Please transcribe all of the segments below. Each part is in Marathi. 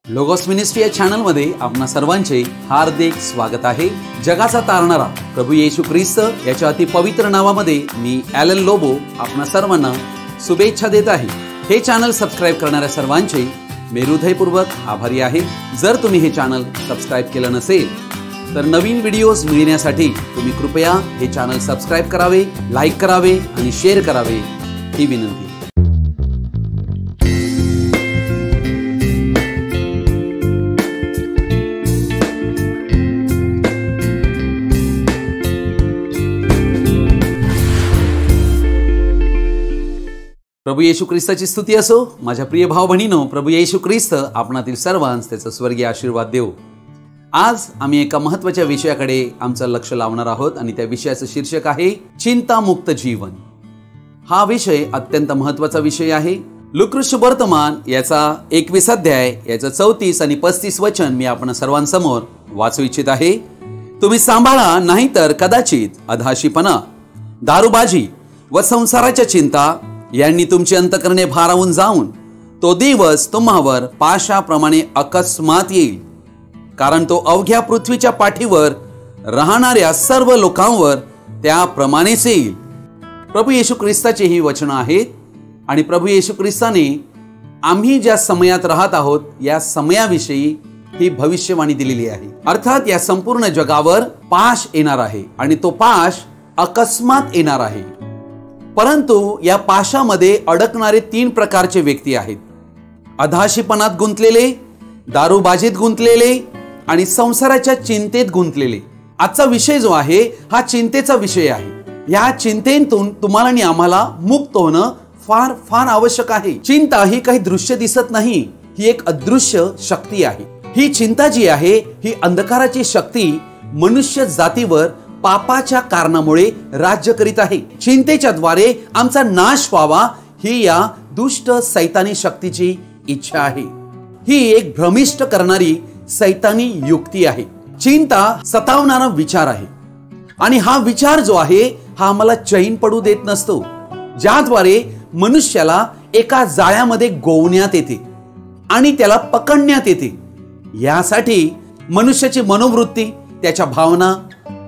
लोगोस मिनिस्ट्री या चॅनलमध्ये आपणा सर्वांचे हार्दिक स्वागत आहे। जगाचा तारणारा प्रभू येशू ख्रिस्त याच्या अति पवित्र नावामध्ये मी ॲलन लोबो आपणा सर्वांना शुभेच्छा देत आहे। हे चॅनल सबस्क्राइब करणाऱ्या सर्वांचे मी हृदयपूर्वक आभारी आहे। जर तुम्ही हे चॅनल सबस्क्राइब केले नसेल तर नवीन व्हिडिओज मिळण्यासाठी तुम्ही कृपया हे चॅनल सबस्क्राइब करावे, लाईक करावे आणि शेअर करावे ही विनंती। प्रभू येशू ख्रिस्ताची स्तुती असो। माझ्या प्रिय भाव बहिणीनो, प्रभू येशू ख्रिस्त आपणातील सर्वांस त्याचा स्वर्गीय आशीर्वाद देव। आज आम्ही एका महत्त्वाच्या विषयाकडे आमचं लक्ष लावणार आहोत आणि त्या विषयाचं शीर्षक आहे चिंतामुक्त जीवन। हा विषय अत्यंत महत्त्वाचा विषय आहे। लूका वर्तमान याचा 21 अध्याय याचं 34 आणि 35 वचन मी आपण सर्वांसमोर वाचू इच्छित आहे। तुम्ही सांभाळा, नाहीतर कदाचित अधाशीपणा, दारूबाजी व संसाराच्या चिंता यांनी तुमची अंतकरणे भारावून जाऊन तो दिवस तुम्हावर पाशाप्रमाणे अकस्मात येईल, कारण तो अवघ्या पृथ्वीच्या पाठीवर राहणाऱ्या सर्व लोकांवर त्याप्रमाणेच येईल। प्रभू येशू ख्रिस्ताची ही वचनं आहेत आणि प्रभू येशू ख्रिस्ताने आम्ही ज्या समयात राहत आहोत या समयाविषयी ही भविष्यवाणी दिलेली आहे। अर्थात या संपूर्ण जगावर पाश येणार आहे आणि तो पाश अकस्मात येणार आहे। परंतु या पाशामध्ये अडकणारे 3 प्रकारचे व्यक्ती आहेत। अधाशीपणात गुंतलेले, दारूबाजीत गुंतलेले आणि संसाराच्या चिंतेत गुंतलेले। आजचा विषय जो आहे हा चिंतेचा विषय आहे। या चिंतेतून तुम्हाला आणि आम्हाला मुक्त होणं फार फार आवश्यक आहे। चिंता ही काही दृश्य दिसत नाही, ही एक अदृश्य शक्ती आहे। ही चिंता जी आहे ही अंधकाराची शक्ती मनुष्य जातीवर पापाच्या कारणामुळे राज्य करीत आहे। चिंतेच्या द्वारे आमचा नाश व्हावा ही या दुष्ट सैतानी शक्तीची इच्छा आहे। ही एक भ्रमिष्ट करणारी सैतानी युक्ती आहे। चिंता सतावणारा विचार आहे आणि हा विचार जो आहे हा आम्हाला चैन पडू देत नसतो, ज्याद्वारे मनुष्याला एका जाळ्यामध्ये गोवण्यात येते आणि त्याला पकडण्यात येते। यासाठी मनुष्याची मनोवृत्ती, त्याच्या भावना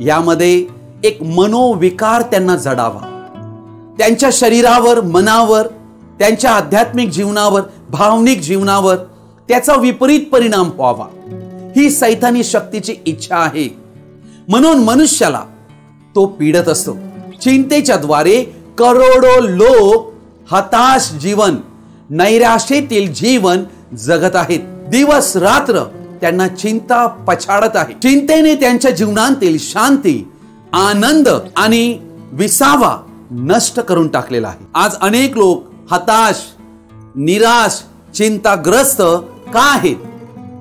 यामध्ये एक मनोविकार त्यांना जडावा। त्यांच्या शरीरावर, मनावर, त्यांच्या आध्यात्मिक जीवनावर, भावनिक जीवनावर त्याचा विपरीत परिणाम व्हावा ही सैतानी शक्तीची इच्छा आहे। म्हणून मनुष्याला तो पीडत असतो। चिंतेच्या द्वारे करोडो लोक हताश जीवन, नैराश्येतील जीवन जगत आहेत। दिवस रात्र त्यांना चिंता पछाडत आहे। चिंतेने त्यांच्या जीवनातील शांती, आनंद आणि विसावा नष्ट करून टाकलेला आहे। आज अनेक लोक हताश, निराश, चिंताग्रस्त का आहेत?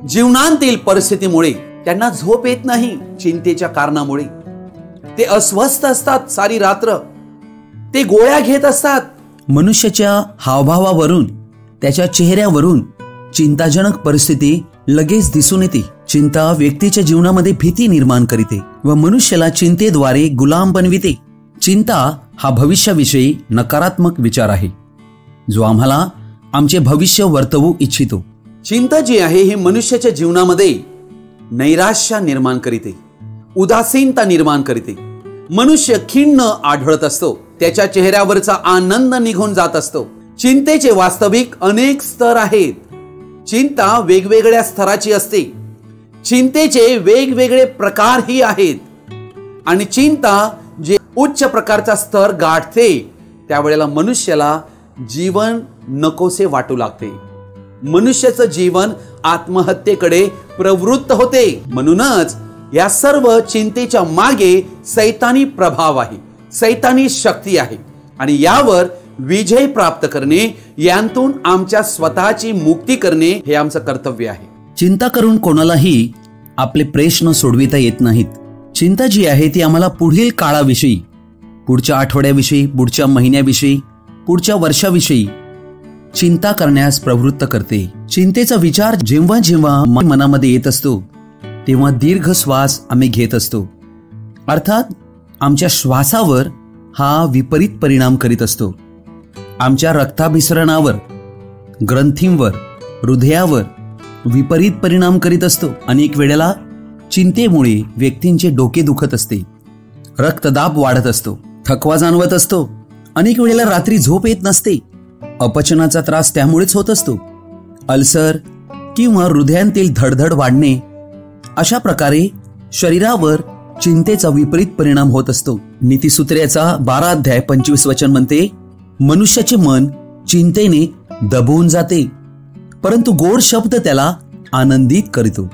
जीवनातील परिस्थितीमुळे त्यांना झोप येत नाही। चिंतेच्या कारणामुळे ते अस्वस्थ असतात, सारी रात्र ते गोळ्या घेत असतात। मनुष्याच्या हावभावावरून, त्याच्या चेहऱ्यावरून चिंताजनक परिस्थिती लगेच दिसून येते। चिंता व्यक्तीच्या जीवनामध्ये भीती निर्माण करीते व मनुष्याला चिंतेद्वारे गुलाम बनविते। चिंता हा भविष्याविषयी नकारात्मक विचार आहे, जो आम्हाला आमचे भविष्य वर्तवू इच्छितो। चिंता जी आहे ही मनुष्याच्या जीवनामध्ये नैराश्य निर्माण करीते, उदासीनता निर्माण करीते। मनुष्य खिन्न आढळत असतो, त्याच्या चेहऱ्यावरचा आनंद निघून जात असतो। चिंतेचे वास्तविक अनेक स्तर आहेत। चिंता वेगवेगळ्या स्तराची असते, चिंतेचे वेगवेगळे प्रकारही आहेत आणि चिंता जे उच्च प्रकारचा स्तर गाठते त्यावेळेला मनुष्याला जीवन नकोसे वाटू लागते। मनुष्याचं जीवन आत्महत्येकडे प्रवृत्त होते। म्हणूनच या सर्व चिंतेच्या मागे सैतानी प्रभाव आहे, सैतानी शक्ती आहे आणि यावर विजय प्राप्त करणे, यांतून आमच्या स्वतःची मुक्ती करणे हे आमचं कर्तव्य आहे। चिंता करून कोणालाही आपले प्रश्न सोडविता येत नाहीत। चिंता जी आहे ती आम्हाला पुढील काळाविषयी, पुढच्या आठवड्याविषयी, पुढच्या महिन्याविषयी, पुढच्या वर्षाविषयी चिंता करण्यास प्रवृत्त करते। चिंतेचा विचार जेव्हा जेव्हा मनामध्ये येत असतो तेव्हा दीर्घ श्वास आम्ही घेत असतो। अर्थात आमच्या श्वासावर हा विपरीत परिणाम करीत असतो। आमच्या रक्ताभिसरणावर, ग्रंथींवर, हृदयावर विपरीत परिणाम करीत असतो. अनेक वेळेला चिंतेमुळे व्यक्तींचे डोके दुखत असते, रक्तदाब वाढत असतो, थकवा जाणवत असतो. अनेक वेळेला रात्री झोप येत नसते. अपचनाचा त्रास त्यामुळेच होत असतो. अल्सर किंवा हृदयांतील धडधड वाढणे, अशा प्रकारे शरीरावर चिंतेचा विपरीत परिणाम होत असतो. नीतिसूत्र्याचा 12 अध्याय 25 वचन म्हणते, मनुष्याचे मन चिंतेने दबून जाते, परंतु गोड शब्द त्याला आनंदित करतो.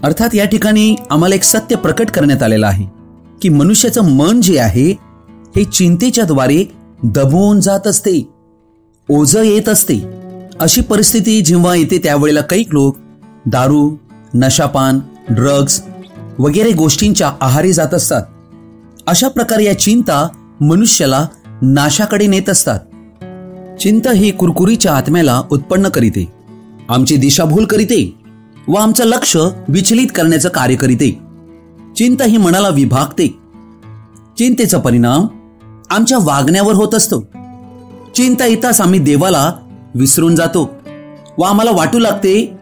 अर्थात या ठिकाणी आम्हाला एक सत्य प्रकट करण्यात आलेलं आहे की मनुष्याचं मन जे आहे हे चिंतेच्या द्वारे दबून जात असते, ओझं येत असते. अशी परिस्थिती जेव्हा येते त्यावेळेला काही लोक दारू, नशापान, ड्रग्ज वगैरे गोष्टींच्या आहारी जात असतात. अशा प्रकारे या चिंता मनुष्याला नाशाकडे नेत असतात. चिंता ही कुरकुरीच्या आत्म्याला उत्पन्न करीते, आमची दिशाभूल करीते व आमचं लक्ष विचलित करण्याचं कार्य करीते. चिंता ही मनाला विभागते. चिंतेचा परिणाम आमच्या वागण्यावर होत असतो. चिंता येताच आम्ही देवाला विसरून जातो व आम्हाला वाटू लागते,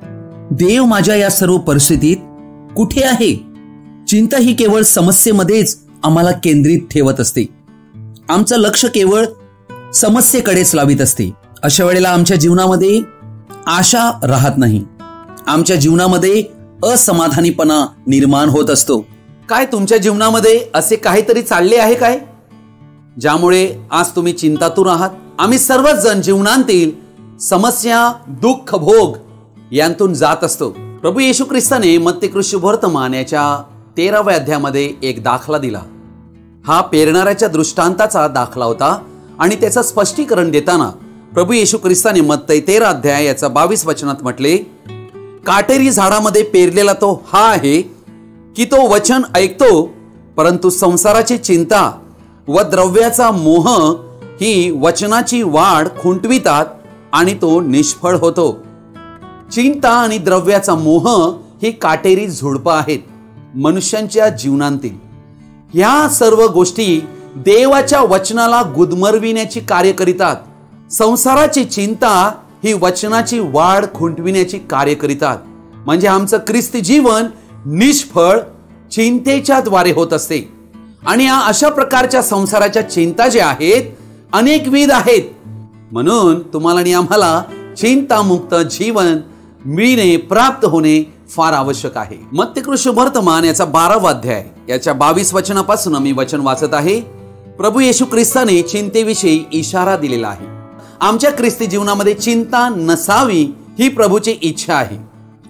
देव माझ्या या सर्व परिस्थितीत कुठे आहे? चिंता ही केवळ समस्येमध्येच आम्हाला केंद्रित ठेवत असते. आमचं लक्ष केवळ समस्येकडेच लावित असते. अशा वेळेला आमच्या जीवनामध्ये आशा राहत नाही. आमच्या जीवनामध्ये असमाधानीपणा निर्माण होत असतो. काय तुमच्या जीवनामध्ये असे काहीतरी चालले आहे काय ज्यामुळे आज तुम्ही चिंतातूर आहात? आम्ही सर्वच जण जीवनातील समस्या, दुःख, भोग यांतून जात असतो. प्रभू येशू ख्रिस्ताने मत्ती शुभवर्तमान याच्या 13व्या अध्यायामध्ये एक दाखला दिला. हा पेरणाऱ्याच्या दृष्टांताचा दाखला होता आणि त्याचं स्पष्टीकरण देताना प्रभू येशू ख्रिस्ताने मत्ती 13 अध्याय याचा 22 वचनात म्हटले, काटेरी झाडामध्ये पेरलेला तो हा आहे की तो वचन ऐकतो, परंतु संसाराची चिंता व द्रव्याचा मोह ही वचनाची वाढ खुंटवितात आणि तो निष्फळ होतो. चिंता आणि द्रव्याचा मोह ही काटेरी झुडपं आहेत मनुष्यांच्या जीवनातील. ह्या सर्व गोष्टी देवाच्या वचनाला गुदमरविण्याची कार्य करीतात. संसाराची चिंता ही वचनाची वाढ खुंटविण्याची कार्य करीतात. म्हणजे आमचं ख्रिस्ती जीवन निष्फळ चिंतेच्या द्वारे होत असते. आणि या अशा प्रकारच्या संसाराच्या चिंता ज्या आहेत अनेकविध आहेत. म्हणून तुम्हाला आणि आम्हाला चिंतामुक्त जीवन मिळणे, प्राप्त होणे फार आवश्यक आहे. मत्ती शुभवर्तमान याचा 12वा अध्याय याच्या 22 वचनापासून मी वचन वाचत आहे. प्रभू येशू ख्रिस्ताने चिंतेविषयी इशारा दिलेला आहे. आमच्या ख्रिस्ती जीवनामध्ये चिंता नसावी ही प्रभूची इच्छा आहे.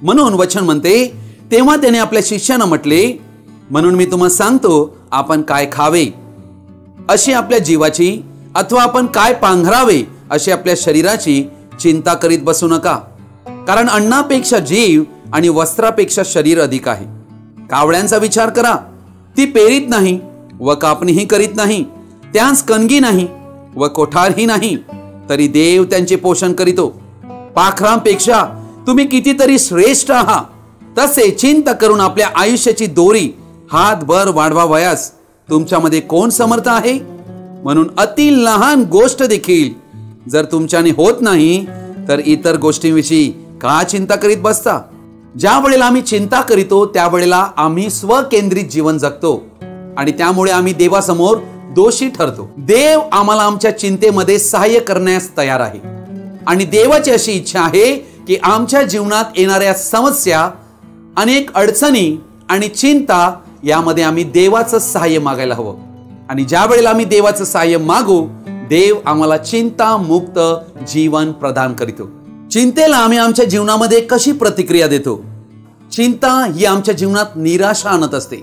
म्हणून वचन म्हणते, तेव्हा त्याने आपल्या शिष्यांना म्हटले, म्हणून मी तुम्हाला सांगतो, आपण काय खावे अशी आपल्या जीवाची अथवा आपण काय पांघरावे अशी आपल्या शरीराची चिंता करीत बसू नका. कारण अन्नापेक्षा जीव आणि वस्त्रापेक्षा शरीर अधिक आहे. कावळ्यांचा विचार करा, ती पेरीत नाही व कापणीही करीत नाही, त्यांस कणगी नाही व कोठारही नाही, तरी देव त्यांचे पोषण करीतो. पाखरांपेक्षा तुम्ही कितीतरी श्रेष्ठ आहात. तसे चिंता करून आपल्या आयुष्याची दोरी हातभर वाढवावयास तुमच्यामध्ये कोण समर्थ आहे? म्हणून अति लहान गोष्ट देखील जर तुमच्याने होत नाही तर इतर गोष्टींविषयी का चिंता करीत बसता? ज्या वेळेला आम्ही चिंता करीतो त्यावेळेला आम्ही स्वकेंद्रित जीवन जगतो आणि त्यामुळे आम्ही देवासमोर दोषी ठरतो. देव आम्हाला आमच्या चिंतेमध्ये सहाय्य करण्यास तयार आहे आणि देवाची अशी इच्छा आहे की आमच्या जीवनात येणाऱ्या समस्या, अनेक अडचणी आणि चिंता यामध्ये आम्ही देवाचं सहाय्य मागायला हवं. आणि ज्या वेळेला आम्ही देवाचं सहाय्य मागू, देव आम्हाला चिंता मुक्त जीवन प्रदान करतो. चिंतेला आम्ही आमच्या जीवनामध्ये कशी प्रतिक्रिया देतो? चिंता ही आमच्या जीवनात निराशा आणत असते.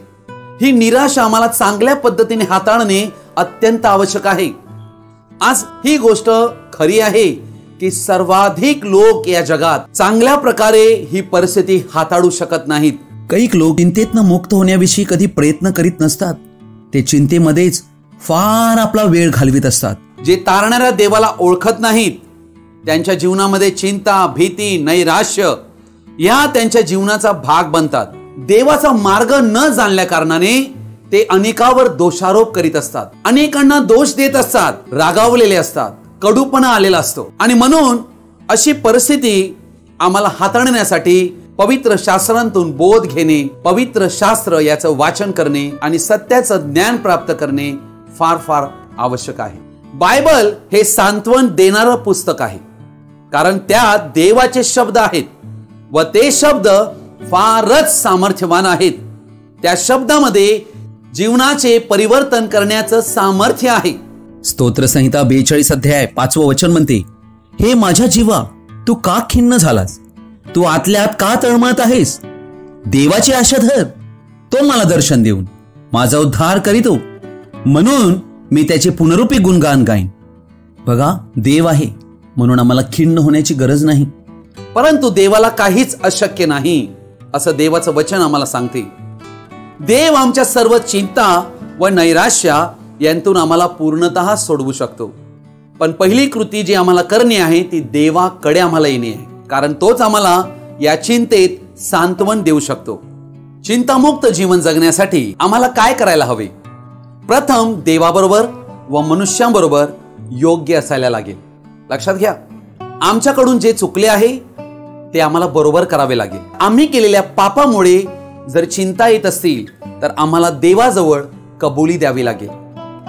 ही निराशा आम्हाला चांगल्या पद्धतीने हाताळणे अत्यंत आवश्यक आहे. आज ही गोष्ट खरी आहे की सर्वाधिक लोक या जगात चांगल्या प्रकारे ही परिस्थिती हाताळू शकत नाहीत. काही लोक चिंतेतनं मुक्त होण्याविषयी कधी प्रयत्न करीत नसतात. ते चिंतेमध्येच फार आपला वेळ घालवित असतात. जे तारणाऱ्या देवाला ओळखत नाहीत, त्यांच्या जीवनामध्ये चिंता, भीती, नैराश्य या त्यांच्या जीवनाचा भाग बनतात. देवाचा मार्ग न जाणल्या कारणाने ते अनेकावर दोषारोप करीत असतात, अनेकांना दोष देत असतात, रागावलेले असतात, कडूपणा आलेला असतो. आणि म्हणून अशी परिस्थिती आम्हाला हाताळण्यासाठी पवित्र शास्त्रांतून बोध घेणे, पवित्र शास्त्र याचं वाचन करणे आणि सत्याचं ज्ञान प्राप्त करणे फार फार आवश्यक आहे. बायबल हे सांत्वन देणारं पुस्तक आहे, कारण त्यात देवाचे शब्द आहेत व ते शब्द फारच सामर्थ्यवान आहेत. त्या शब्दामध्ये जीवनाचे परिवर्तन करण्याचं सामर्थ्य आहे. स्तोत्रसंहिता 42 अध्याय 5वं वचन म्हणते, हे माझ्या जीवा, तू का खिन्न झालास? तू आतल्या आत का तळमळत आहेस? देवाची आशा धर, तो मला दर्शन देऊन माझा उद्धार करीतो, म्हणून मी त्याचे पुनरुपी गुणगान गाईन. बघा, देव आहे म्हणून आम्हाला खिन्न होण्याची गरज नाही. परंतु देवाला काहीच अशक्य नाही असं देवाचं वचन आम्हाला सांगते. देव आमच्या सर्व चिंता व नैराश्य यांतून आम्हाला पूर्णतः सोडवू शकतो. पण पहिली कृती जी आम्हाला करणे आहे ती देवाकडे आम्हाला येणे आहे, कारण तोच आम्हाला या चिंतेत सांत्वन देऊ शकतो. चिंतामुक्त जीवन जगण्यासाठी आम्हाला काय करायला हवे? प्रथम देवाबरोबर व मनुष्यांबरोबर योग्य असायला लागेल. लक्षात घ्या, आमच्याकडून जे चुकले आहे ते आम्हाला बरोबर करावे लागेल. आम्ही केलेल्या पापामुळे जर चिंता येत असतील तर आम्हाला देवाजवळ कबुली द्यावी लागेल.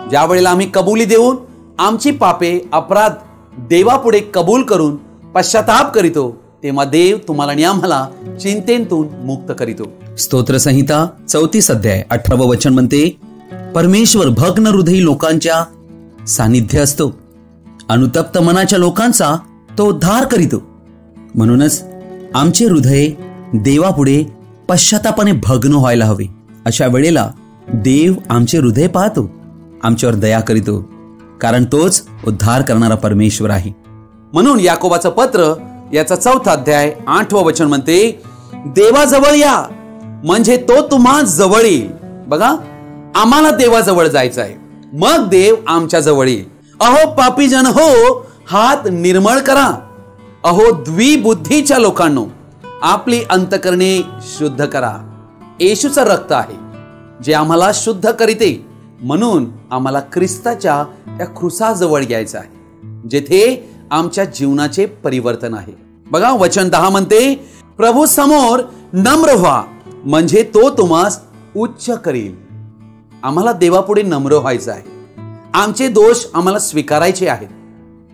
ज्या वेळेला आम्ही कबुली देऊन आमची पापे अपराध देवापुढे कबूल करून पश्चाताप करीतो, तेव्हा देव तुम्हाला आणि आम्हाला चिंतेतून मुक्त करीतो. स्तोत्रसंहिता 34 अध्याय 18वं वचन म्हणते, परमेश्वर भग्न हृदयी लोकांच्या सानिध्य असतो, अनुतप्त मनाच्या लोकांचा तो उद्धार करीतो. म्हणूनच आमचे हृदय देवापुढे पश्चातापाने भग्न व्हायला हवे. अशा वेळेला देव आमचे हृदय पाहतो, आमच्यावर दया करीतो, कारण तोच उद्धार करणारा परमेश्वर आहे. म्हणून याकोबाचं पत्र याचा 4था अध्याय 8वं वचन म्हणते, देवाजवळ या म्हणजे तो तुम्हा जवळ येईल. बघा, आम्हाला देवाजवळ जायचं आहे, मग देव आमच्या जवळ येईल. अहो पापी जन हो, हात निर्मळ करा. अहो द्विबुद्धीच्या लोकांनो, आपली अंतकरणे शुद्ध करा. येशूचं रक्त आहे जे आम्हाला शुद्ध करीते, म्हणून आम्हाला ख्रिस्ताच्या त्या क्रुसाजवळ यायचं आहे, जेथे आमच्या जीवनाचे परिवर्तन आहे. बघा, वचन 10 म्हणते, प्रभू समोर नम्र व्हा म्हणजे तो तुम्हास उच्च करील. आम्हाला देवापुढे नम्र व्हायचं आहे. आमचे दोष आम्हाला स्वीकारायचे आहेत.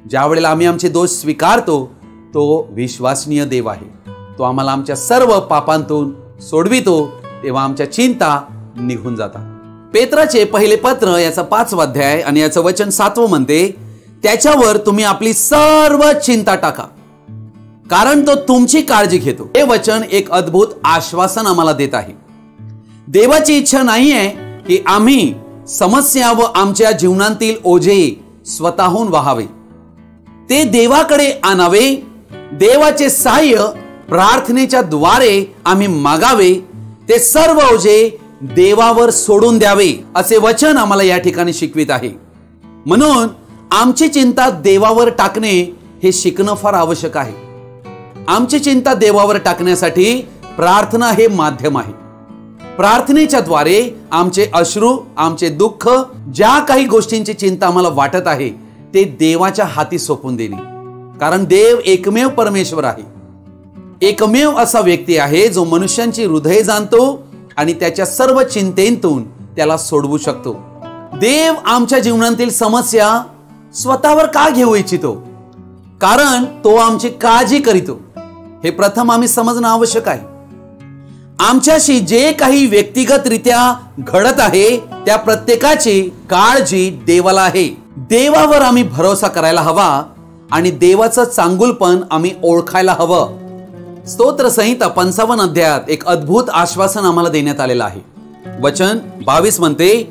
ज्या वेळेला आम्ही आमचे दोष स्वीकारतो, तो विश्वासनीय देव आहे. तो आम्हाला आमच्या सर्व पापांतून सोडवितो, तेव्हा आमच्या चिंता निघून जातात. पेत्राचे पहिले पत्र याचा 5वा अध्याय आणि याचं वचन 7वं म्हणते, त्याच्यावर तुम्ही आपली सर्व चिंता टाका, कारण तो तुमची काळजी घेतो. हे वचन एक अद्भुत आश्वासन आम्हाला देत आहे. देवाची इच्छा नाहीये की आम्ही समस्या व आमच्या जीवनातील ओझे स्वतःहून वहावे. ते देवाकडे आणावे. देवाचे सहाय्य प्रार्थनेच्या द्वारे आम्ही मागावे. ते सर्व ओझे देवावर सोडून द्यावे असे वचन आम्हाला या ठिकाणी शिकवित आहे. म्हणून आमची चिंता देवावर टाकणे हे शिकणं फार आवश्यक आहे. आमची चिंता देवावर टाकण्यासाठी प्रार्थना हे माध्यम आहे. प्रार्थनेच्या द्वारे आमचे अश्रू, आमचे दुःख, ज्या काही गोष्टींची चिंता आम्हाला वाटत आहे ते देवाच्या हाती सोपवून देणे. कारण देव एकमेव परमेश्वर आहे. एकमेव असा व्यक्ती आहे जो मनुष्यांची हृदय जाणतो आणि त्याच्या सर्व चिंतेतून त्याला सोडवू शकतो. देव आमच्या जीवनातील समस्या स्वतःवर का घेऊ इच्छितो? कारण तो आमची काळजी करीतो. हे प्रथम आम्ही समजणं आवश्यक आहे. आमच्याशी जे काही व्यक्तिगतरित्या घडत आहे त्या प्रत्येकाची काळजी देवाला आहे. देवावर आम्ही भरोसा करायला हवा आणि देवाचं चांगुलपण आम्ही ओळखायला हवं. स्तोत्रसंहिता 55 अध्यायात एक अद्भुत आश्वासन आम्हाला देण्यात आलेलं आहे. वचन 22 म्हणते,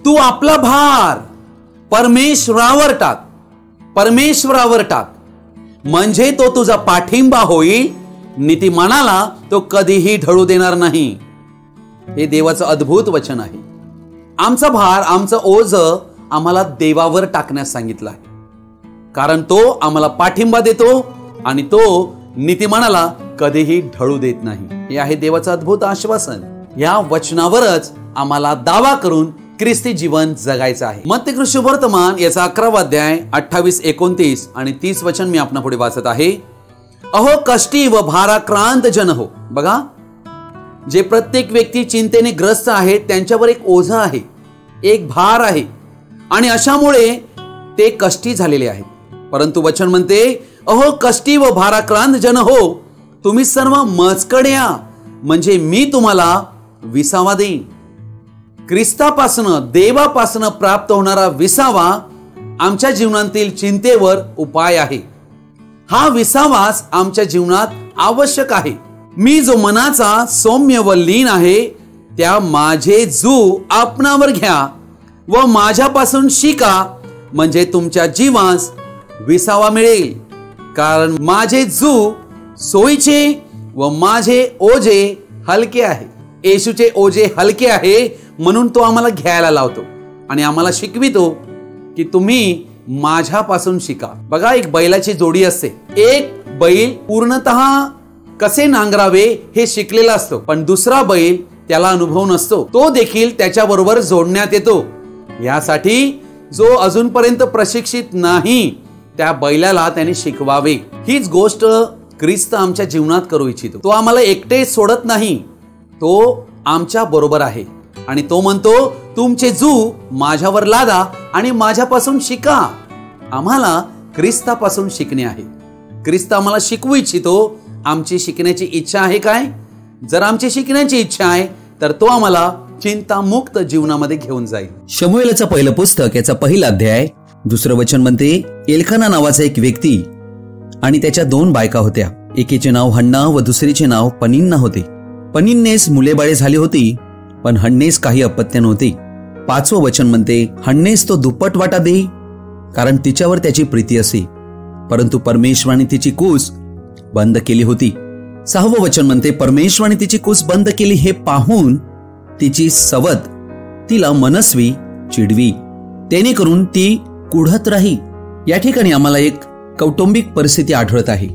तू आपला भार परमेश्वरावर टाक, परमेश्वरावर टाक म्हणजे तो तुझा पाठिंबा होईल. नीतिमानाला तो कधीही ढळू देणार नाही. हे देवाचं अद्भुत वचन आहे. आमचा भार, आमचं ओझ आम्हाला देवावर टाकण्यास सांगितलं आहे, कारण तो आम्हाला पाठिंबा देतो आणि तो नीतिमानाला कधीही ढळू देत नाही. हे आहे देवाचं अद्भुत आश्वासन. या वचनावरच आम्हाला दावा करून ख्रिस्ती जीवन जगायचं आहे. मत्ती शुभवर्तमान याचा 11वा अध्याय 28, 29 आणि 30 वचन मी आपणापुढे वाचत आहे. अहो कष्टी व भाराक्रांत जन हो. बघा, जे प्रत्येक व्यक्ती चिंतेने ग्रस्त आहेत त्यांच्यावर एक ओझं आहे, एक भार आहे आणि अशामुळे ते कष्टी झालेले आहेत. परंतु वचन म्हणते, अहो कष्टी व भाराक्रांत जन हो, तुम्ही सर्व मजकडे या, म्हणजे मी तुम्हाला विसावा देईन. ख्रिस्तापासनं, देवापासनं प्राप्त होणारा विसावा आमच्या जीवनातील चिंतेवर उपाय आहे. हा विसावाच आमच्या जीवनात आवश्यक आहे. मी जो मनाचा सौम्य व लीन आहे, त्या माझे जू आपणावर घ्या व माझ्यापासून शिका, म्हणजे तुमच्या जीवास विसावा मिळेल. कारण माझे जू सोयीचे व माझे ओझे हलके आहे. येशूचे ओझे हलके आहे म्हणून तो आम्हाला घ्यायला लावतो आणि आम्हाला शिकवितो की तुम्ही माझ्यापासून शिका. बघा, एक बैलाची जोडी असते. एक बैल पूर्णतः कसे नांगरावे हे शिकलेला असतो, पण दुसरा बैल त्याला अनुभव नसतो. तो देखील त्याच्याबरोबर जोडण्यात येतो. यासाठी जो अजूनपर्यंत प्रशिक्षित नाही त्या बैलाला त्याने शिकवावे. हीच गोष्ट ख्रिस्त आमच्या जीवनात करू इच्छितो. तो आम्हाला एकटे सोडत नाही, तो आमच्या बरोबर आहे आणि तो म्हणतो, तुमचे जू माझ्यावर लादा आणि माझ्यापासून शिका. आम्हाला ख्रिस्तापासून शिकणे आहे. ख्रिस्त आम्हाला शिकवू इच्छितो. आमची शिकण्याची इच्छा आहे काय? जर आमची शिकण्याची इच्छा आहे तर तो आम्हाला चिंतामुक्त जीवनामध्ये घेऊन जाईल. शमूएलचं पहिलं पुस्तक, याचा पहिला अध्याय, 2 वचन म्हणते, एल्काना नावाचा एक व्यक्ती आणि त्याच्या 2 बायका होत्या. एकीचे नाव हन्ना व दुसरीचे नाव पनिन्ना होते. पनिन्नेस मुलेबाळे झाली होती, पण हन्नेस काही अपत्य नव्हते. 5वं वचन म्हणते, हन्नेस तो दुप्पट वाटा देई, कारण तिच्यावर त्याची प्रीती असे, परंतु परमेश्वराने तिची कूस बंद केली होती. 6वं वचन म्हणते, परमेश्वराने तिची कूस बंद केली हे पाहून तिची सवत तिला मनस्वी चिडवी, त्याने करून ती कुढत राही. या ठिकाणी आम्हाला एक कौटुंबिक परिस्थिती आढळत आहे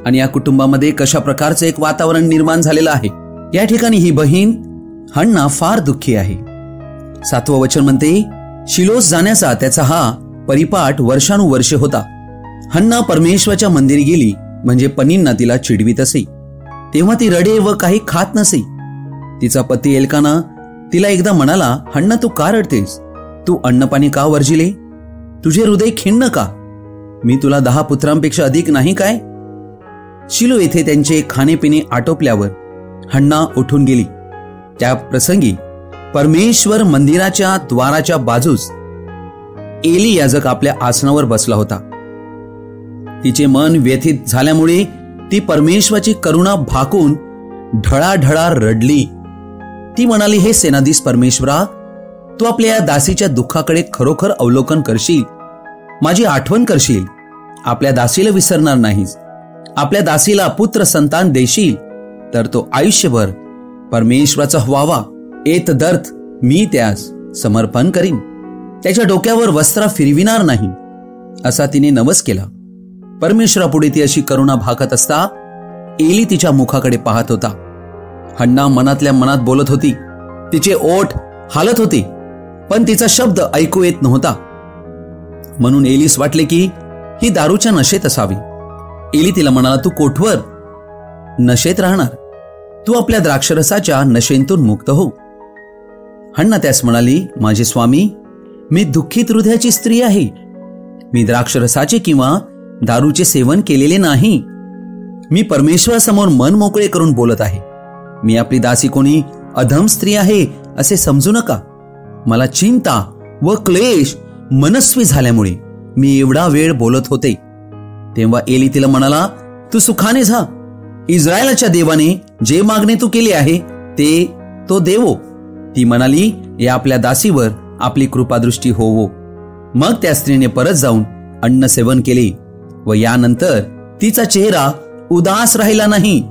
आणि या कुटुंबामध्ये कशा प्रकारचं एक वातावरण निर्माण झालेलं आहे. या ठिकाणी ही बहीण हन्ना फार दुःखी आहे. 7वं वचन म्हणते, शिलोस जाण्याचा त्याचा हा परिपाठ वर्षानुवर्षे होता. हन्ना परमेश्वराच्या मंदिरी गेली म्हणजे पनिन्ना तिला चिडवीत असे. तेव्हा ती रडे व काही खात नसे. तिचा पती एल्काना तिला एकदा म्हणाला, हन्ना तू का रडतेस? तू अन्नपाणी का वर्जिले? तुझे हृदय खिन्न का? मी तुला 10 पुत्रांपेक्षा अधिक नाही काय? शिलो येथे त्यांचे खाणेपिणे आटोपल्यावर हन्ना उठून गेली. त्या प्रसंगी परमेश्वर मंदिराच्या द्वाराच्या बाजूस एली याजक आपल्या आसनावर बसला होता. तिचे मन व्यथित झाल्यामुळे ती परमेश्वराची करुणा भाकून ढळाढळा रडली. ती म्हणाली, हे सेनाधीश परमेश्वरा, तू आपल्या या दासीच्या दुःखाकडे खरोखर अवलोकन करशील, माझी आठवण करशील. आपल्या दासीला विसरणार नाहीस. आपल्या दासीला पुत्र संतान देशील तर तो आयुष्यभर परमेश्वराचा व्हावा. एत दर्थ मी त्यास समर्पण करीन. त्याच्या डोक्यावर वस्त्रा फिरविणार नाही, असा तिने नवस केला. परमेश्वरापुढे ती अशी करुणा भाकत असता एली तिच्या मुखाकडे पाहत होता. हन्ना मनातल्या मनात बोलत होती. तिचे ओठ हालत होते, पण तिचा शब्द ऐकू येत नव्हता. म्हणून एलीस वाटले की ही दारूच्या नशेत असावी. एली तिला म्हणाला, तू कोठवर नशेत राहणार? तू आपल्या द्राक्षरसाच्या नशेंतून मुक्त हो. हन्ना त्यास म्हणाली, माझे स्वामी, मी दुःखित हृदयाची स्त्री आहे. मी द्राक्षरसाचे किंवा दारूचे सेवन केलेले नाही. मी परमेश्वरासमोर मन मोकळे करून बोलत आहे. मी आपली दासी कोणी अधम स्त्री आहे असे समजू नका. मला चिंता व क्लेश मनस्वी झाल्यामुळे मी एवढा वेळ बोलत होते. तेव्हा एली तिला म्हणाला, तू सुखाने जा. इस्रायलाच्या देवाने जे मागणे तू केली आहे ते तो देवो. ती म्हणाली, या आपल्या दासीवर आपली कृपादृष्टी होवो. मग त्या स्त्रीने परत जाऊन अन्न सेवन केले व यानंतर तिचा चेहरा उदास राहिला नाही.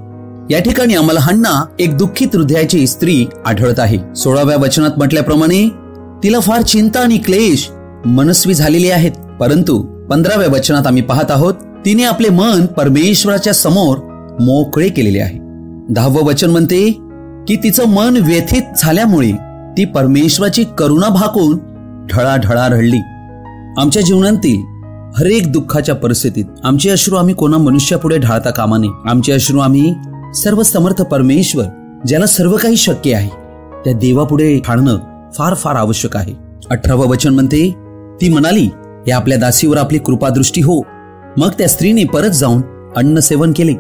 या ठिकाणी आम्हाला हन्ना एक दुःखित हृदयाची स्त्री आढळत आहे. 16व्या वचनात म्हटल्याप्रमाणे तिला फार चिंता आणि क्लेश मनस्वी झालेली आहेत. परंतु 15व्या वचनात आम्ही पाहत आहोत, तिने आपले मन परमेश्वराच्या समोर मोकळे केलेले आहे. 10वं वचन म्हणते की तिचं मन व्यथित झाल्यामुळे ती परमेश्वराची करुणा भाकून ढळाढळा रडली. आमच्या जीवनातील हरेक दुःखाच्या परिस्थितीत आमचे अश्रू आम्ही कोणा मनुष्यापुढे ढाळता कामा नये. आमचे अश्रू आम्ही सर्व समर्थ परमेश्वर, ज्याला सर्व काही शक्य आहे, त्या देवापुढे ढाळणं फार फार आवश्यक आहे. 18वं वचन म्हणते, ती म्हणाली, या आपल्या दासीवर आपली कृपादृष्टी हो. मग त्या स्त्रीने परत जाऊन अन्न सेवन केले.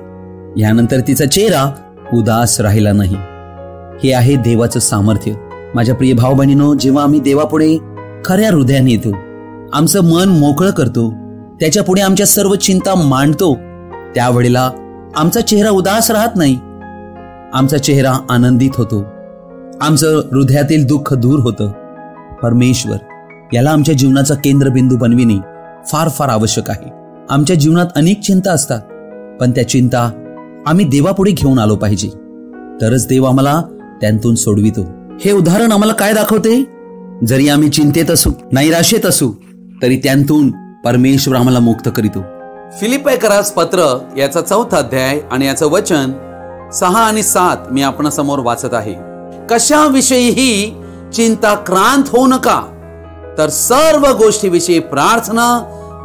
यानंतर तिचा चेहरा उदास राहिला नाही. हे आहे देवाचं सामर्थ्य. माझ्या प्रिय भाऊ बहिणींनो, जेव्हा आम्ही देवापुढे खऱ्या हृदयाने येतो, आमचं मन मोकळं करतो, त्याच्या पुढे आमच्या सर्व चिंता मांडतो, त्यावेळेला आमचा चेहरा उदास राहत नाही. आमचा चेहरा आनंदित होतो. आमचं हृदयातील दुःख दूर होतं. परमेश्वर याला आमच्या जीवनाचा केंद्रबिंदू बनविणे फार फार आवश्यक आहे. आमच्या जीवनात अनेक चिंता असतात, पण त्या चिंता आम्ही देवापुढे घेऊन आलो पाहिजे, तरच देव आम्हाला त्यांतून सोडवितो. हे उदाहरण आम्हाला काय दाखवते? जरी आम्ही चिंतेत असू, नैराश्येत असू, तरी त्यांतून परमेश्वर आम्हाला मुक्त करीतो. फिलिप्पीकरास पत्र याचा 4था अध्याय आणि याचं वचन 6 आणि 7 मी आपणासमोर वाचत आहे. कशाविषयीही चिंताक्रांत होऊ नका, तर सर्व गोष्टीविषयी प्रार्थना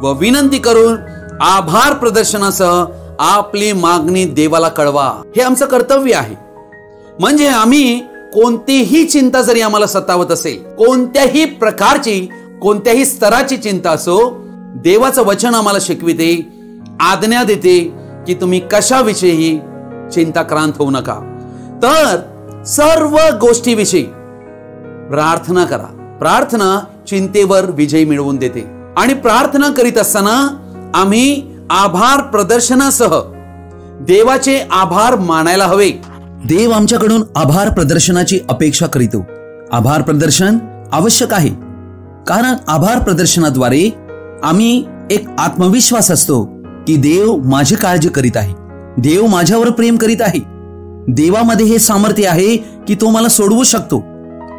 व विनंती करून आभार प्रदर्शनासह आपली मागणी देवाला कळवा. हे आमचं कर्तव्य आहे. म्हणजे आम्ही कोणतीही चिंता जरी आम्हाला सतावत असेल, कोणत्याही प्रकारची, कोणत्याही स्तराची चिंता असो, देवाचं वचन आम्हाला शिकविते, आज्ञा देते की तुम्ही कशाविषयी चिंताक्रांत होऊ नका, तर सर्व गोष्टीविषयी प्रार्थना करा. प्रार्थना चिंतेवर विजय मिळवून देते. आणि प्रार्थना करीत असताना आम्ही आभार प्रदर्शनासह देवाचे आभार मानायला हवे. देव आमच्याकडून आभार प्रदर्शनाची अपेक्षा करीतो. आभार प्रदर्शन आवश्यक आहे, कारण आभार प्रदर्शनाद्वारे आम्ही एक आत्मविश्वास असतो की देव माझी काळजी करीत आहे, देव माझ्यावर प्रेम करीत आहे, देवामध्ये हे सामर्थ्य आहे की तो मला सोडवू शकतो,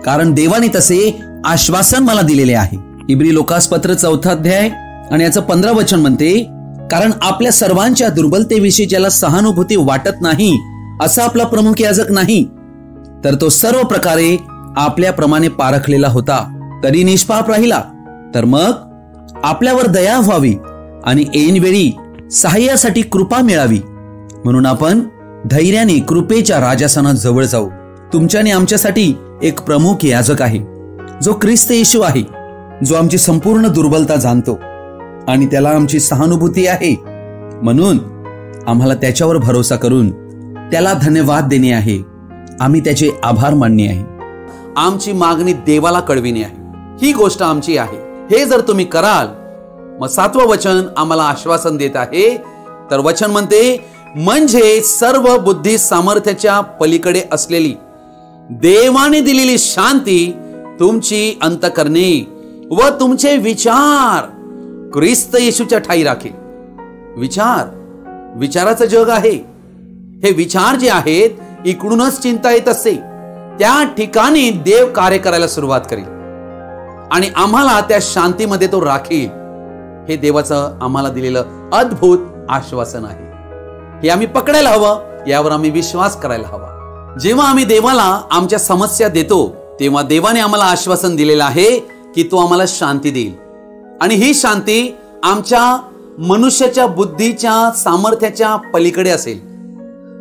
कारण देवाने तसे आश्वासन मला दिलेले आहे. इब्री लोकास पत्र 4था अध्याय आणि याचं 15 वचन म्हणते, कारण आपल्या सर्वांच्या दुर्बलतेविषयी ज्याला सहानुभूती वाटत नाही असा आपला प्रमुख याजक नाही, तर तो सर्व प्रकारे आपल्याप्रमाणे पारखलेला होता, तरी निष्पाप राहिला. तर मग आपल्यावर दया व्हावी आणि ऐनवेळी सहाय्यासाठी कृपा मिळावी, म्हणून आपण धैर्याने कृपेच्या राजासनात जवळ जाऊ. तुमच्याने आमच्यासाठी एक प्रमुख याजक आहे, जो ख्रिस्त येशू आहे, जो आमची संपूर्ण दुर्बलता जाणतो आणि त्याला आमची सहानुभूती आहे. म्हणून आम्हाला त्याच्यावर भरोसा करून त्याला धन्यवाद देणे आहे. आम्ही त्याचे आभार मानणे आहे. आमची मागणी देवाला कळविणे आहे. ही गोष्ट आमची आहे. हे जर तुम्ही कराल, मग 7वं वचन आम्हाला आश्वासन देत आहे. तर वचन म्हणते, म्हणजे सर्व बुद्धी सामर्थ्याच्या पलीकडे असलेली देवाने दिलेली शांती तुमची अंतःकरणे व तुमचे विचार ख्रिस्त येशूच्या ठाई राखेल. विचाराचं जग आहे. हे विचार जे आहेत, इकडूनच चिंता येत असते, त्या ठिकाणी देव कार्य करायला सुरुवात करेल आणि आम्हाला त्या शांतीमध्ये तो राखेल. हे देवाचं आम्हाला दिलेलं अद्भुत आश्वासन आहे. हे आम्ही पकडायला हवं, यावर आम्ही विश्वास करायला हवा. जेव्हा आम्ही देवाला आमच्या समस्या देतो, तेव्हा देवाने आम्हाला आश्वासन दिलेलं आहे की तो आम्हाला शांती देईल. आणि ही शांती आमच्या मनुष्याच्या बुद्धीच्या सामर्थ्याच्या पलीकडे असेल.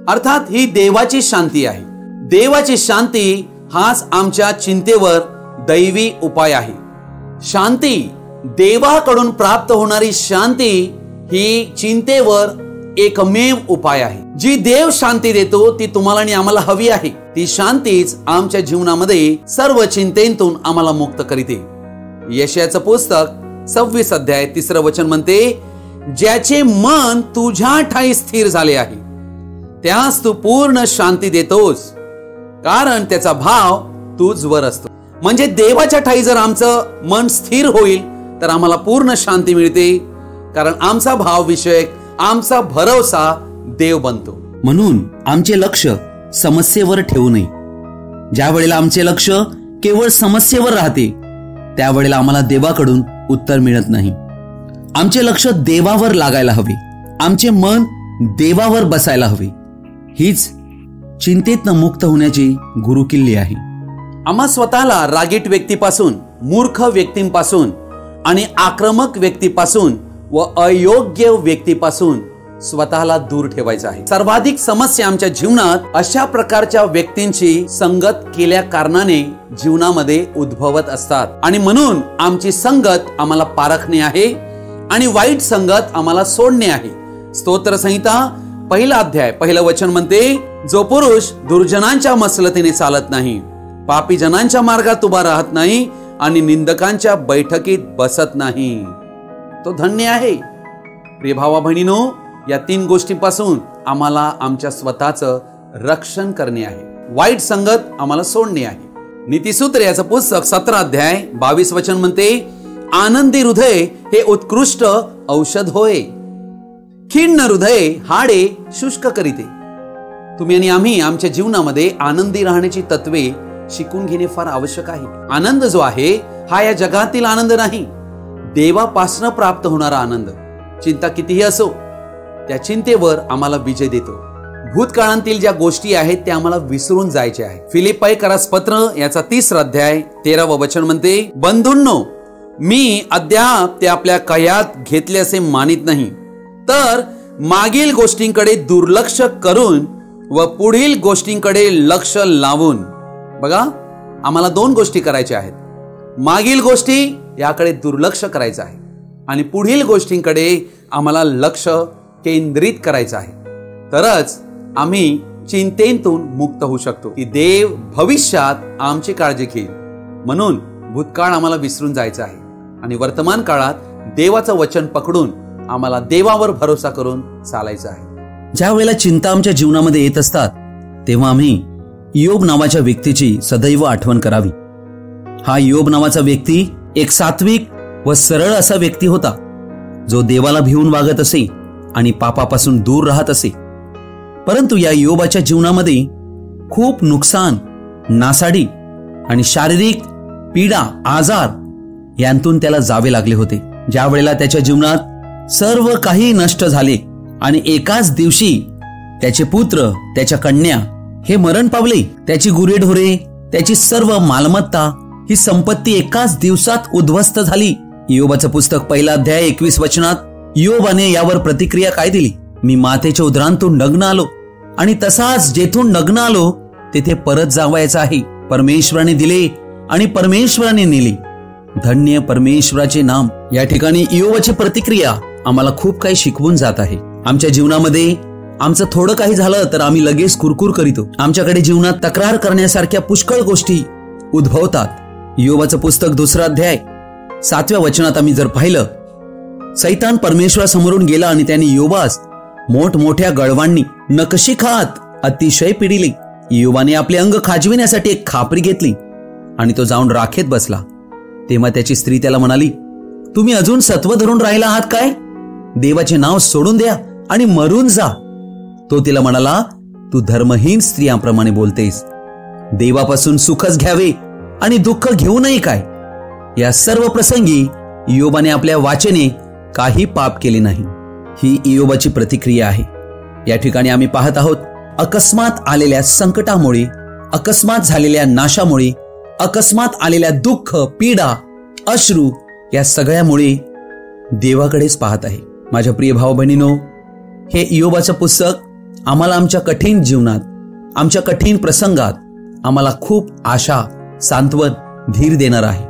अर्थात ही देवाची शांती आहे. देवाची शांती हाच आमच्या चिंतेवर दैवी उपाय आहे. शांती, देवाकडून प्राप्त होणारी शांती ही चिंतेवर एकमेव उपाय आहे. जी देव शांती देतो ती तुम्हाला आणि आम्हाला हवी आहे. ती शांतीच आमच्या जीवनामध्ये सर्व चिंतेतून आम्हाला मुक्त करीते. यशायाचं पुस्तक 26 अध्याय 3 वचन म्हणते, ज्याचे मन तुझ्या ठाई स्थिर झाले आहे, त्यास तू पूर्ण शांती देतोस, कारण त्याचा भाव तुझवर असतो. म्हणजे देवाच्या ठाई जर आमचं मन स्थिर होईल तर आम्हाला पूर्ण शांती मिळते, कारण आमचा भाव विषयक, आमचा भरोसा देव बनतो. म्हणून आमचे लक्ष समस्येवर ठेवू नये. ज्या वेळेला आमचे लक्ष केवळ समस्येवर राहते, त्यावेळेला आम्हाला देवाकडून उत्तर मिळत नाही. आमचे लक्ष देवावर लागायला हवे. आमचे मन देवावर बसायला हवे. हीच चिंतेतनं मुक्त होण्याची गुरुकिल्ली आहे. आम्हा स्वतःला रागीट व्यक्तीपासून, मूर्ख व्यक्तींपासून आणि आक्रमक व्यक्तीपासून व अयोग्य व्यक्तीपासून स्वतःला दूर ठेवायचं आहे. सर्वाधिक समस्या आमच्या जीवनात अशा प्रकारच्या व्यक्तींची संगत केल्या कारणाने जीवनामध्ये उद्भवत असतात आणि म्हणून आमची संगत आम्हाला पारखणे आहे आणि वाईट संगत आम्हाला सोडणे आहे. स्तोत्र संहिता 1 अध्याय 1 वचन म्हणते, जो पुरुष दुर्जनांच्या मसलतीने चालत नाही, पापी जनांच्या मार्गात उभा राहत नाही आणि निंदकांच्या बैठकीत बसत नाही, तो धन्य आहे. प्रिय भावा बहिणीनो, या 3 गोष्टींपासून आम्हाला आमच्या स्वतःचं रक्षण करणे आहे. वाईट संगत आम्हाला सोडणे आहे. नीतिसूत्र याचं पुस्तक 17 अध्याय 22 वचन म्हणते, आनंदी हृदय हे उत्कृष्ट औषध होय, खिन्न हृदय हाडे शुष्क करीते. तुम्ही आणि आम्ही आमच्या जीवनामध्ये आनंदी राहण्याची तत्वे शिकून घेणे फार आवश्यक आहे. आनंद जो आहे हा या जगातील आनंद नाही, देवापासून प्राप्त होणारा आनंद. चिंता कितीही असो, त्या चिंतेवर आम्हाला विजय देतो. भूतकाळातील ज्या गोष्टी आहेत त्या आम्हाला विसरून जायच्या आहेत. फिलिप्पीकरास पत्र याचा 3 अध्याय 13 वचन म्हणते, बंधूंनो, मी अद्याप ते आपल्या कयात घेतले असे मानित नाही, तर मागील गोष्टींकडे दुर्लक्ष करून व पुढील गोष्टींकडे लक्ष लावून. बघा, आम्हाला 2 गोष्टी करायच्या आहेत. मागील गोष्टी याकडे दुर्लक्ष करायचं आहे आणि पुढील गोष्टींकडे आम्हाला लक्ष केंद्रित करायचं आहे. तरच आम्ही चिंतेतून मुक्त होऊ शकतो की देव भविष्यात आमची काळजी घेईल. म्हणून भूतकाळ आम्हाला विसरून जायचं आहे आणि वर्तमान काळात देवाचं वचन पकडून आम्हाला देवावर भरोसा करून चालायचं आहे. ज्या वेळेला चिंता आमच्या जीवनामध्ये येत असतात तेव्हा आम्ही योब नावाच्या व्यक्तीची सदैव आठवण करावी. हा योब नावाचा व्यक्ती एक सात्विक व सरळ असा व्यक्ती होता, जो देवाला भिवून वागत असे आणि पापापासून दूर राहत असे. परंतु या योबाच्या जीवनामध्ये खूप नुकसान, नासाडी आणि शारीरिक पीडा, आजार यांतून त्याला जावे लागले होते. ज्या वेळेला त्याच्या जीवनात सर्व काही नष्ट झाले आणि एकाच दिवशी त्याचे पुत्र, त्याच्या कन्या हे मरण पावले. त्याची गुरेढोरे, त्याची सर्व मालमत्ता, ही संपत्ती एकाच दिवसात उद्ध्वस्त झाली. योबाचं पुस्तक 1 अध्याय 21 वचनात योबाने यावर प्रतिक्रिया काय दिली? मी मातेच्या उदरांतून नग्न आलो आणि तसाच जेथून नग्न आलो तेथे परत जावायचं आहे. परमेश्वराने दिले आणि परमेश्वराने नेले, धन्य परमेश्वराचे नाम. या ठिकाणी योबाची प्रतिक्रिया आम्हाला खूप काही शिकवून जात आहे. आमच्या जीवनामध्ये आमचं थोडं काही झालं तर आम्ही लगेच कुरकुर करीतो. आमच्याकडे जीवनात तक्रार करण्यासारख्या पुष्कळ गोष्टी उद्भवतात. योबाचं पुस्तक 2 अध्याय 7व्या वचनात आम्ही जर पाहिलं, सैतान परमेश्वरासमोरून गेला आणि त्यांनी योबास मोठमोठ्या गळवांनी नकशी खात अतिशय पिडिले. योबाने आपले अंग खाजविण्यासाठी एक खापरी घेतली आणि तो जाऊन राखेत बसला. तेव्हा त्याची स्त्री त्याला म्हणाली, तुम्ही अजून सत्व धरून राहिला आहात काय? देवाचे नाव सोडून द्या आणि मरून जा. तो तिला म्हणाला, तू धर्महीन स्त्रियांप्रमाणे बोलतेस. देवापासून सुखच घ्यावे आणि दुःख घेऊ नये काय? या सर्व प्रसंगी योबाने आपल्या वाचेने काही पाप केले नाही. ही योबाची प्रतिक्रिया आहे. या ठिकाणी आम्ही पाहत आहोत, अकस्मात आलेल्या संकटामुळे, अकस्मात झालेल्या नाशामुळे, अकस्मात आलेल्या दुःख, पीडा, अश्रू या सगळ्यामुळे देवाकडेच पाहत आहे. माझ्या प्रिय भाऊ बहिणीनो, हे योबाचं पुस्तक आम्हाला आमच्या कठीण जीवनात, आमच्या कठीण प्रसंगात आम्हाला खूप आशा, सांत्वन, धीर देणार आहे.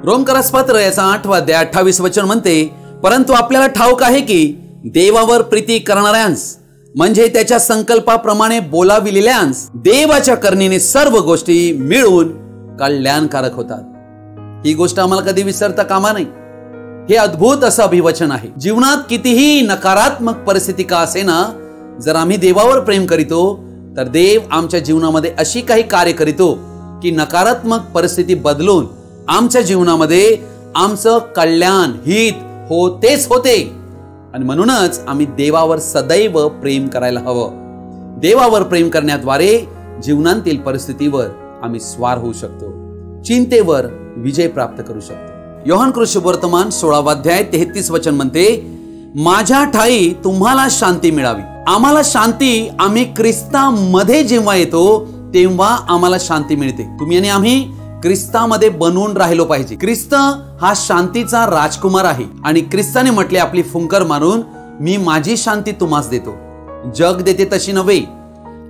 रोमकरास पत्र याचा 8 अध्याय 28 वचन म्हणते, परंतु आपल्याला ठाऊक आहे की देवावर प्रीती करणाऱ्यांस, म्हणजे त्याच्या संकल्पाप्रमाणे बोलाविलेल्यांस, देवाच्या करणीने सर्व गोष्टी मिळून कल्याणकारक होतात. ही गोष्ट आम्हाला कधी विसरता कामा नाही. हे अद्भुत असं अभिवचन आहे. जीवनात कितीही नकारात्मक परिस्थिती का असेना, जर आम्ही देवावर प्रेम करीतो तर देव आमच्या जीवनामध्ये अशी काही कार्य करीतो की नकारात्मक परिस्थिती बदलून आमच्या जीवनामध्ये आमचं कल्याण, हित होतेच होते. आणि म्हणूनच आम्ही देवावर सदैव प्रेम करायला हवं. देवावर प्रेम करण्याद्वारे जीवनातील परिस्थितीवर आम्ही स्वार होऊ शकतो, चिंतेवर विजय प्राप्त करू शकतो. योहान कृष्णवर्तमान 16 अध्याय 33 वचन म्हणते, माझ्या ठाई तुम्हाला शांती मिळावी. आम्हाला शांती आम्ही ख्रिस्तामध्ये जेव्हा येतो तेव्हा आम्हाला शांती मिळते. तुम्ही आणि आम्ही ख्रिस्तामध्ये बनून राहिलो पाहिजे. ख्रिस्त हा शांतीचा राजकुमार आहे आणि ख्रिस्ताने म्हटले आपली फुंकर मारून, मी माझी शांती तुम्हास देतो, जग देते तशी नव्हे.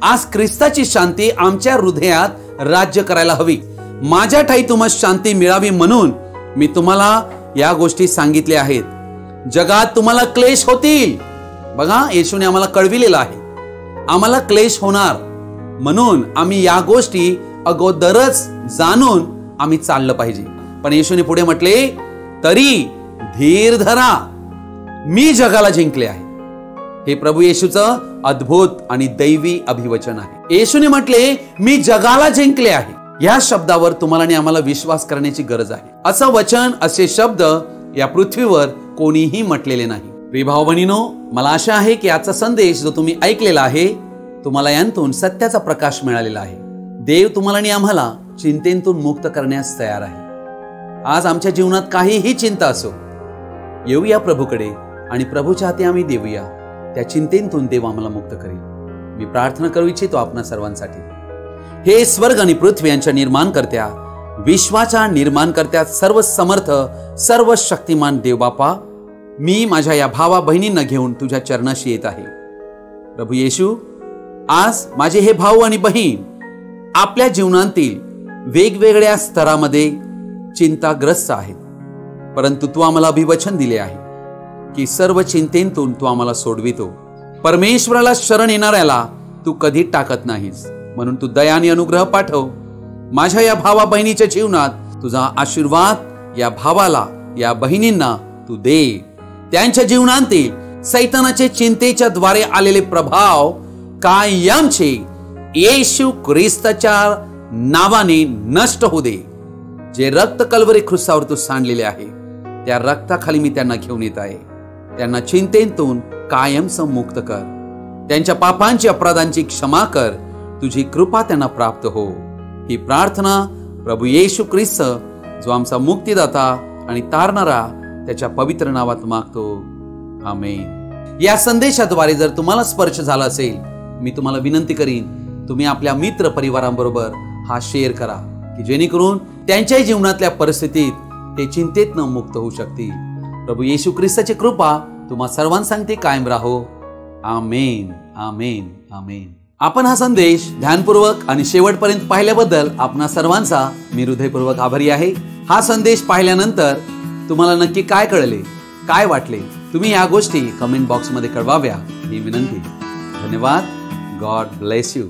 आज ख्रिस्ताची शांती आमच्या हृदयात राज्य करायला हवी. माझ्या ठाई तुम्हाला शांती मिळावी म्हणून मी तुम्हाला या गोष्टी सांगितल्या आहेत. जगात तुम्हाला क्लेश होतील. बघा, येशूने आम्हाला कळविलेलं आहे आम्हाला क्लेश होणार, म्हणून आम्ही या गोष्टी अगोदरच जाणून आम्ही चाललं पाहिजे. पण येशूने पुढे म्हटले, तरी धीर धरा, मी जगाला जिंकले आहे. हे प्रभू येशूचं अद्भुत आणि दैवी अभिवचन आहे. येशूने म्हटले, मी जगाला जिंकले आहे. या शब्दावर तुम्हाला आणि आम्हाला विश्वास करण्याची गरज आहे. असं वचन, असे शब्द या पृथ्वीवर कोणीही म्हटलेले नाही. प्रिय भाऊ बहिणीनो, मला आशा आहे की आजचा संदेश जो तुम्ही ऐकलेला आहे, तुम्हाला यांतून सत्याचा प्रकाश मिळालेला आहे. देव तुम्हाला आणि आम्हाला चिंतेतून मुक्त करण्यास तयार आहे. आज आमच्या जीवनात काहीही चिंता असो, येऊया प्रभूकडे आणि प्रभूच्या हाती आम्ही देऊया. त्या चिंतेतून देव आम्हाला मुक्त करेल. मी प्रार्थना करू इच्छितो आपणा सर्वांसाठी. हे स्वर्ग आणि पृथ्वी यांच्या निर्माणकर्त्या, विश्वाच्या निर्माणकर्त्या, सर्व समर्थ, सर्व शक्तिमान देव बापा, मी माझ्या या भावा बहिणींना घेऊन तुझ्या चरणाशी येत आहे. प्रभू येशू, आज माझे हे भाऊ आणि बहीण आपल्या जीवनातील वेगवेगळ्या स्तरामध्ये चिंताग्रस्त आहेत, परंतु तू आम्हाला अभिवचन दिले आहे की सर्व चिंतेतून तू आम्हाला सोडवितो. परमेश्वराला शरण येणाऱ्याला तू कधी टाकत नाहीस, म्हणून तू दया आणि अनुग्रह पाठव. माझ्या या भावा बहिणीच्या जीवनात तुझा आशीर्वाद या भावाला, या बहिणींना तू दे. त्यांच्या जीवनातील सैतानाचे चिंतेच्या द्वारे आलेले प्रभाव कायमचे येशू ख्रिस्ताच्या नावाने नष्ट होऊ दे. जे रक्त कल्वरी ख्रिस्तावर तू सांडलेले आहे, त्या रक्ताखाली मी त्यांना घेऊन येत आहे. त्यांना चिंतेतून कायमचं मुक्त कर. त्यांच्या पापांची, अपराधांची क्षमा कर. तुझी कृपा त्यांना प्राप्त हो. ही प्रार्थना प्रभू येशू ख्रिस्त, जो आमचा मुक्तिदाता आणि तारणारा, त्याच्या पवित्र नावात मागतो. आमेन. या संदेशाद्वारे जर तुम्हाला स्पर्श झाला असेल, मी तुम्हाला विनंती करीन, तुम्ही आपल्या मित्र परिवारांबरोबर हा शेअर करा, की जेणेकरून त्यांच्या जीवनातल्या परिस्थितीत ते चिंतेत न मुक्त होऊ शकतील. प्रभू येशू ख्रिस्ताची कृपा तुम्हा सर्वांसाठी कायम राहो. आमेन, आमेन, आमेन. आपण हा संदेश ध्यानपूर्वक आणि शेवटपर्यंत पाहिल्याबद्दल आपणा सर्वांचा मी हृदयपूर्वक आभारी आहे. हा संदेश पाहिल्यानंतर तुम्हाला नक्की काय कळले, काय वाटले, तुम्ही या गोष्टी कमेंट बॉक्समध्ये कळवाव्या ही विनंती. धन्यवाद. God bless you.